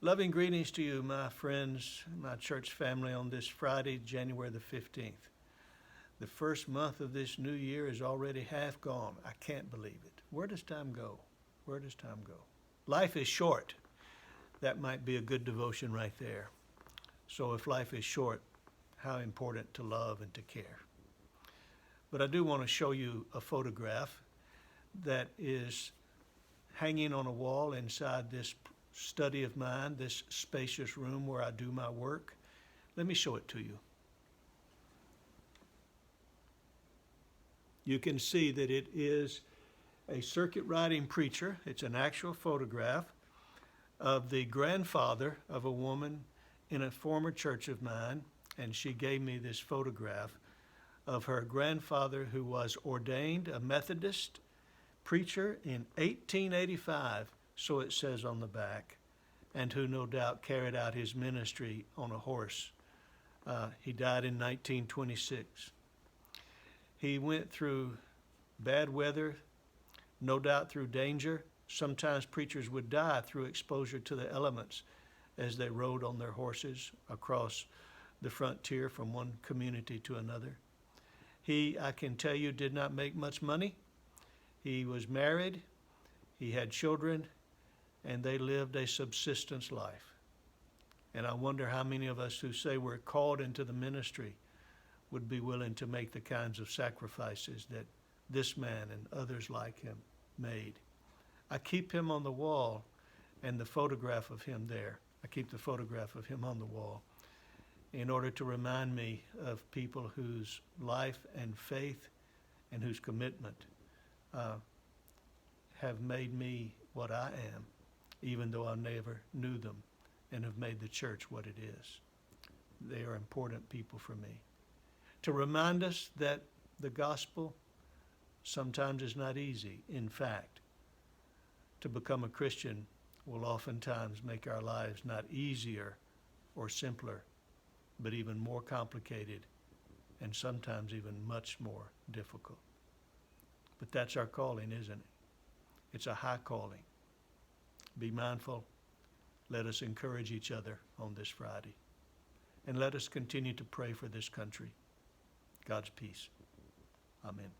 Loving greetings to you, my friends, my church family, on this Friday, January the 15th. The first month of this new year is already half gone. I can't believe it. Where does time go? Where does time go? Life is short. That might be a good devotion right there. So if life is short, how important to love and to care. But I do want to show you a photograph that is hanging on a wall inside this study of mine, this spacious room where I do my work. Let me show it to you. You can see that it is a circuit riding preacher. It's an actual photograph of the grandfather of a woman in a former church of mine, and she gave me this photograph of her grandfather, who was ordained a Methodist preacher in 1885, so it says on the back, and who no doubt carried out his ministry on a horse. He died in 1926. He went through bad weather, no doubt through danger. Sometimes preachers would die through exposure to the elements as they rode on their horses across the frontier from one community to another. He, I can tell you, did not make much money. He was married, he had children, and they lived a subsistence life. And I wonder how many of us who say we're called into the ministry would be willing to make the kinds of sacrifices that this man and others like him made. I keep him on the wall and the photograph of him there. I keep the photograph of him on the wall in order to remind me of people whose life and faith and whose commitment have made me what I am, even though I never knew them, and have made the church what it is. They are important people for me. To remind us that the gospel sometimes is not easy. In fact, to become a Christian will oftentimes make our lives not easier or simpler, but even more complicated and sometimes even much more difficult. But that's our calling, isn't it? It's a high calling. Be mindful. Let us encourage each other on this Friday. And let us continue to pray for this country. God's peace. Amen.